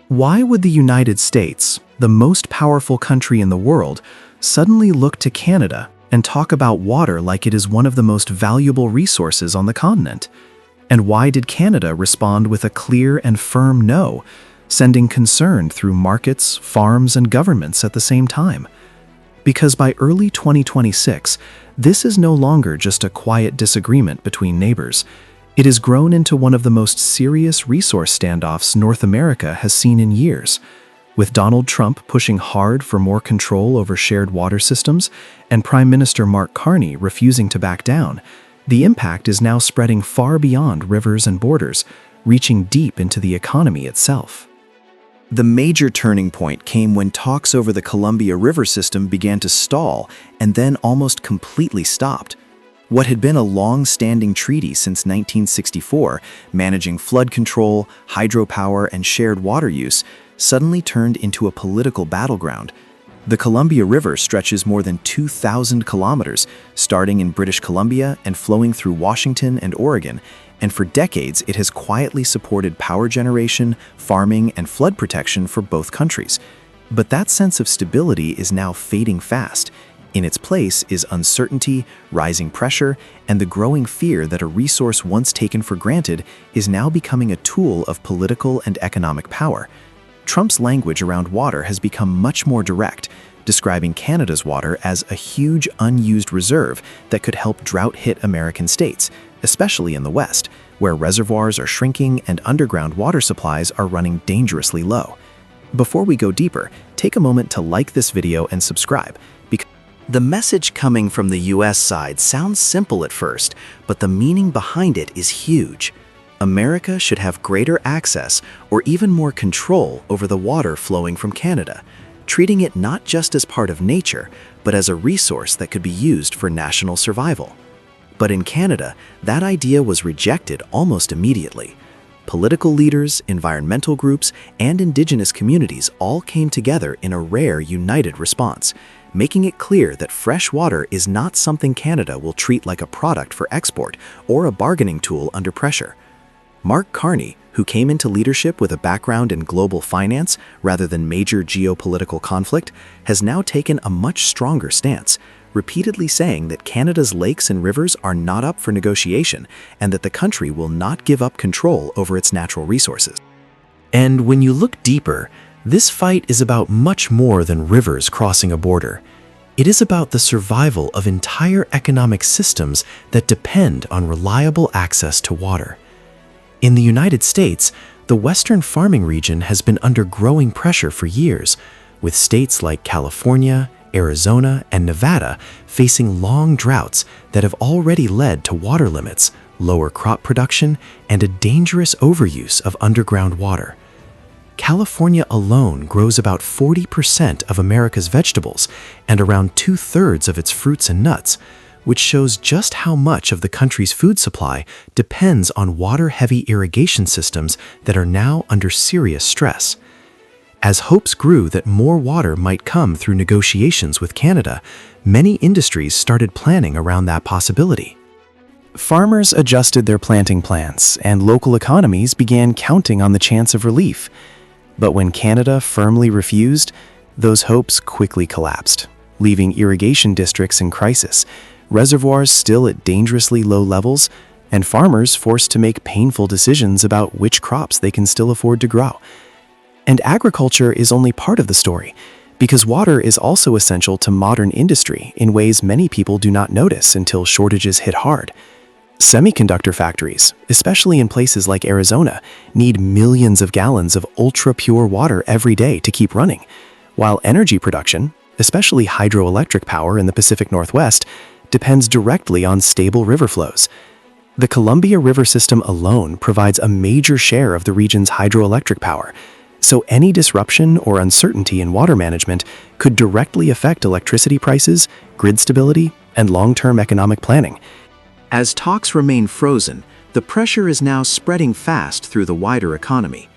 Why would the United States, the most powerful country in the world, suddenly look to Canada and talk about water like it is one of the most valuable resources on the continent? And why did Canada respond with a clear and firm no, sending concern through markets, farms, and governments at the same time? Because by early 2026, this is no longer just a quiet disagreement between neighbors. It has grown into one of the most serious resource standoffs North America has seen in years. With Donald Trump pushing hard for more control over shared water systems and Prime Minister Mark Carney refusing to back down, the impact is now spreading far beyond rivers and borders, reaching deep into the economy itself. The major turning point came when talks over the Columbia River system began to stall and then almost completely stopped. What had been a long-standing treaty since 1964, managing flood control, hydropower, and shared water use, suddenly turned into a political battleground. The Columbia River stretches more than 2,000 kilometers, starting in British Columbia and flowing through Washington and Oregon, and for decades it has quietly supported power generation, farming, and flood protection for both countries. But that sense of stability is now fading fast. In its place is uncertainty, rising pressure, and the growing fear that a resource once taken for granted is now becoming a tool of political and economic power. Trump's language around water has become much more direct, describing Canada's water as a huge unused reserve that could help drought-hit American states, especially in the West, where reservoirs are shrinking and underground water supplies are running dangerously low. Before we go deeper, take a moment to like this video and subscribe, because the message coming from the US side sounds simple at first, but the meaning behind it is huge. America should have greater access or even more control over the water flowing from Canada, treating it not just as part of nature, but as a resource that could be used for national survival. But in Canada, that idea was rejected almost immediately. Political leaders, environmental groups, and Indigenous communities all came together in a rare united response, making it clear that fresh water is not something Canada will treat like a product for export or a bargaining tool under pressure. Mark Carney, who came into leadership with a background in global finance rather than major geopolitical conflict, has now taken a much stronger stance, repeatedly saying that Canada's lakes and rivers are not up for negotiation and that the country will not give up control over its natural resources. And when you look deeper, this fight is about much more than rivers crossing a border. It is about the survival of entire economic systems that depend on reliable access to water. In the United States, the Western farming region has been under growing pressure for years, with states like California, Arizona, and Nevada facing long droughts that have already led to water limits, lower crop production, and a dangerous overuse of underground water. California alone grows about 40% of America's vegetables and around 2/3 of its fruits and nuts, which shows just how much of the country's food supply depends on water-heavy irrigation systems that are now under serious stress. As hopes grew that more water might come through negotiations with Canada, many industries started planning around that possibility. Farmers adjusted their planting plans, and local economies began counting on the chance of relief. But when Canada firmly refused, those hopes quickly collapsed, leaving irrigation districts in crisis, reservoirs still at dangerously low levels, and farmers forced to make painful decisions about which crops they can still afford to grow. And agriculture is only part of the story, because water is also essential to modern industry in ways many people do not notice until shortages hit hard. Semiconductor factories, especially in places like Arizona, need millions of gallons of ultra-pure water every day to keep running, while energy production, especially hydroelectric power in the Pacific Northwest, depends directly on stable river flows. The Columbia River system alone provides a major share of the region's hydroelectric power, so any disruption or uncertainty in water management could directly affect electricity prices, grid stability, and long-term economic planning. As talks remain frozen, the pressure is now spreading fast through the wider economy.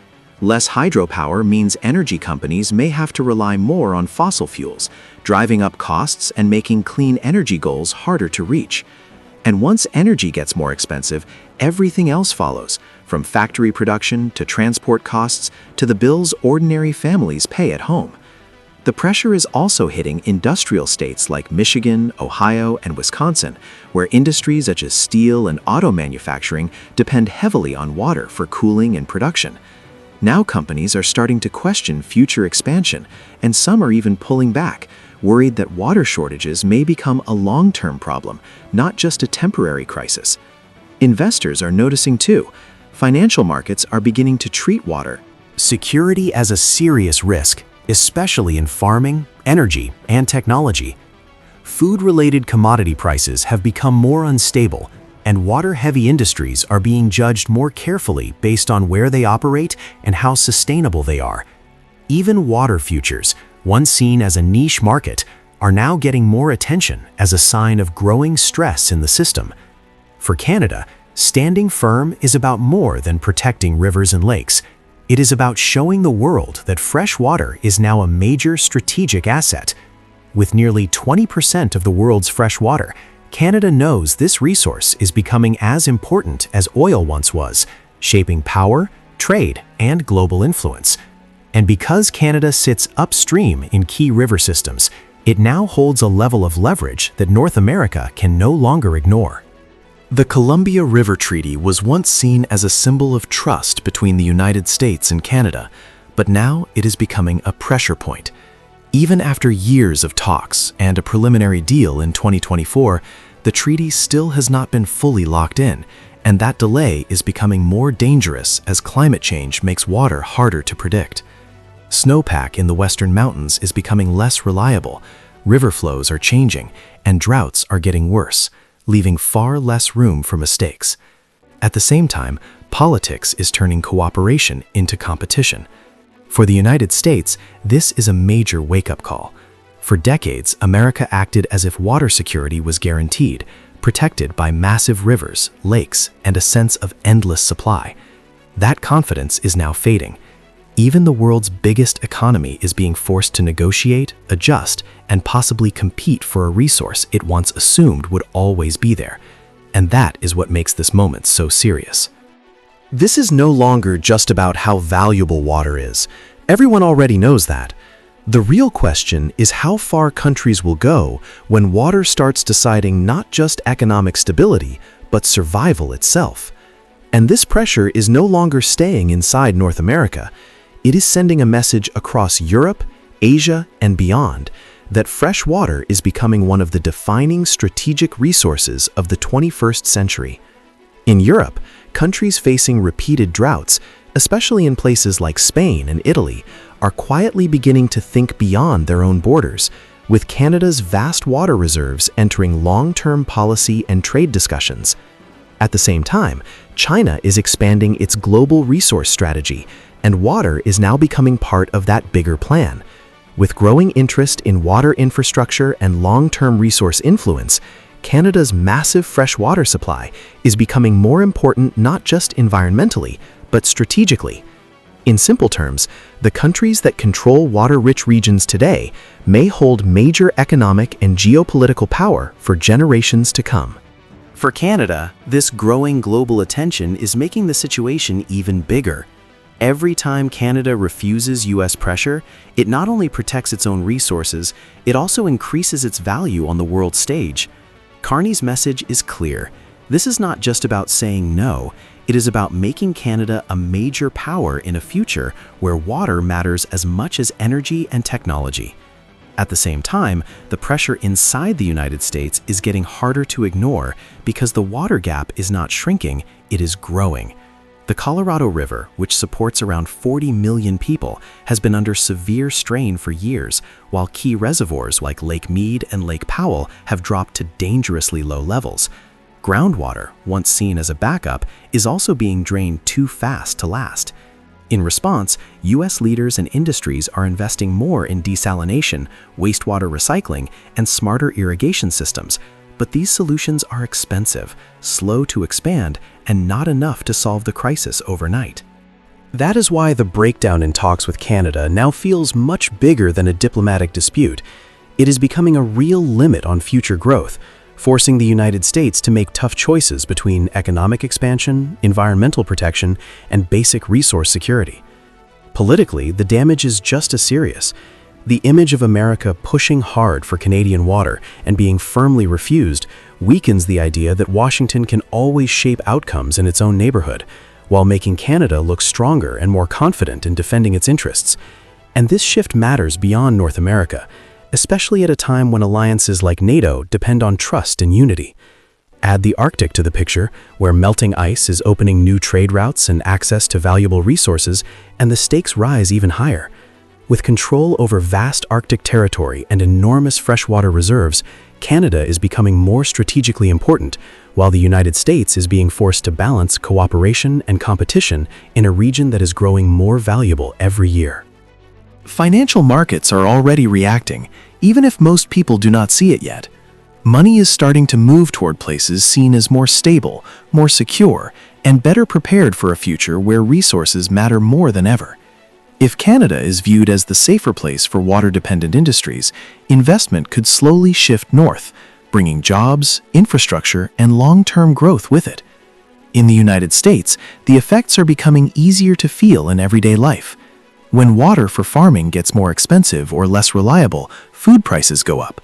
Less hydropower means energy companies may have to rely more on fossil fuels, driving up costs and making clean energy goals harder to reach. And once energy gets more expensive, everything else follows, from factory production to transport costs to the bills ordinary families pay at home. The pressure is also hitting industrial states like Michigan, Ohio, and Wisconsin, where industries such as steel and auto manufacturing depend heavily on water for cooling and production. Now companies are starting to question future expansion, and some are even pulling back, worried that water shortages may become a long-term problem, not just a temporary crisis. Investors are noticing too. Financial markets are beginning to treat water security as a serious risk, especially in farming, energy, and technology. Food-related commodity prices have become more unstable, and water-heavy industries are being judged more carefully based on where they operate and how sustainable they are. Even water futures, once seen as a niche market, are now getting more attention as a sign of growing stress in the system. For Canada, standing firm is about more than protecting rivers and lakes. It is about showing the world that fresh water is now a major strategic asset. With nearly 20% of the world's fresh water, Canada knows this resource is becoming as important as oil once was, shaping power, trade, and global influence. And because Canada sits upstream in key river systems, it now holds a level of leverage that North America can no longer ignore. The Columbia River Treaty was once seen as a symbol of trust between the United States and Canada, but now it is becoming a pressure point. Even after years of talks and a preliminary deal in 2024, the treaty still has not been fully locked in, and that delay is becoming more dangerous as climate change makes water harder to predict. Snowpack in the western mountains is becoming less reliable, river flows are changing, and droughts are getting worse, leaving far less room for mistakes. At the same time, politics is turning cooperation into competition. For the United States, this is a major wake-up call. For decades, America acted as if water security was guaranteed, protected by massive rivers, lakes, and a sense of endless supply. That confidence is now fading. Even the world's biggest economy is being forced to negotiate, adjust, and possibly compete for a resource it once assumed would always be there. And that is what makes this moment so serious. This is no longer just about how valuable water is. Everyone already knows that. The real question is how far countries will go when water starts deciding not just economic stability, but survival itself. And this pressure is no longer staying inside North America. It is sending a message across Europe, Asia, and beyond that fresh water is becoming one of the defining strategic resources of the 21st century. In Europe, countries facing repeated droughts, especially in places like Spain and Italy, are quietly beginning to think beyond their own borders, with Canada's vast water reserves entering long-term policy and trade discussions. At the same time, China is expanding its global resource strategy, and water is now becoming part of that bigger plan. With growing interest in water infrastructure and long-term resource influence, Canada's massive freshwater supply is becoming more important not just environmentally, but strategically. In simple terms, the countries that control water-rich regions today may hold major economic and geopolitical power for generations to come. For Canada, this growing global attention is making the situation even bigger. Every time Canada refuses U.S. pressure, it not only protects its own resources, it also increases its value on the world stage. Carney's message is clear. This is not just about saying no, it is about making Canada a major power in a future where water matters as much as energy and technology. At the same time, the pressure inside the United States is getting harder to ignore because the water gap is not shrinking, it is growing. The Colorado River, which supports around 40 million people, has been under severe strain for years, while key reservoirs like Lake Mead and Lake Powell have dropped to dangerously low levels. Groundwater, once seen as a backup, is also being drained too fast to last. In response, U.S. leaders and industries are investing more in desalination, wastewater recycling, and smarter irrigation systems. But these solutions are expensive, slow to expand, and not enough to solve the crisis overnight. That is why the breakdown in talks with Canada now feels much bigger than a diplomatic dispute. It is becoming a real limit on future growth, forcing the United States to make tough choices between economic expansion, environmental protection, and basic resource security. Politically, the damage is just as serious. The image of America pushing hard for Canadian water and being firmly refused weakens the idea that Washington can always shape outcomes in its own neighborhood, while making Canada look stronger and more confident in defending its interests. And this shift matters beyond North America, especially at a time when alliances like NATO depend on trust and unity. Add the Arctic to the picture, where melting ice is opening new trade routes and access to valuable resources, and the stakes rise even higher. With control over vast Arctic territory and enormous freshwater reserves, Canada is becoming more strategically important, while the United States is being forced to balance cooperation and competition in a region that is growing more valuable every year. Financial markets are already reacting, even if most people do not see it yet. Money is starting to move toward places seen as more stable, more secure, and better prepared for a future where resources matter more than ever. If Canada is viewed as the safer place for water-dependent industries, investment could slowly shift north, bringing jobs, infrastructure, and long-term growth with it. In the United States, the effects are becoming easier to feel in everyday life. When water for farming gets more expensive or less reliable, food prices go up.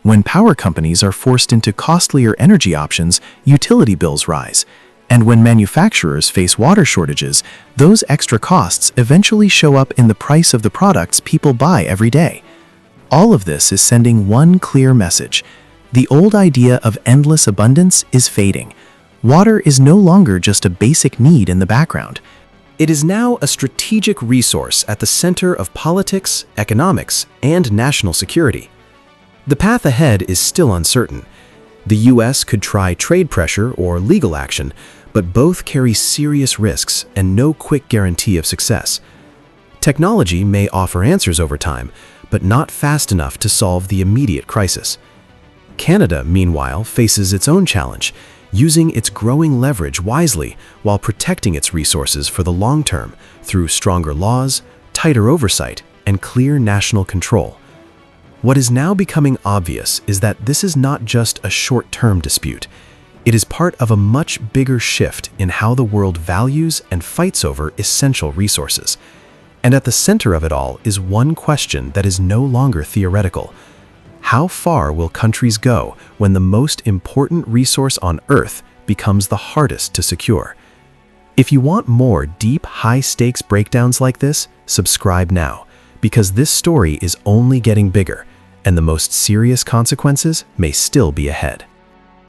When power companies are forced into costlier energy options, utility bills rise. And when manufacturers face water shortages, those extra costs eventually show up in the price of the products people buy every day. All of this is sending one clear message. The old idea of endless abundance is fading. Water is no longer just a basic need in the background. It is now a strategic resource at the center of politics, economics, and national security. The path ahead is still uncertain. The U.S. could try trade pressure or legal action, but both carry serious risks and no quick guarantee of success. Technology may offer answers over time, but not fast enough to solve the immediate crisis. Canada, meanwhile, faces its own challenge, using its growing leverage wisely while protecting its resources for the long term through stronger laws, tighter oversight, and clear national control. What is now becoming obvious is that this is not just a short-term dispute. It is part of a much bigger shift in how the world values and fights over essential resources. And at the center of it all is one question that is no longer theoretical. How far will countries go when the most important resource on Earth becomes the hardest to secure? If you want more deep, high-stakes breakdowns like this, subscribe now, because this story is only getting bigger, and the most serious consequences may still be ahead.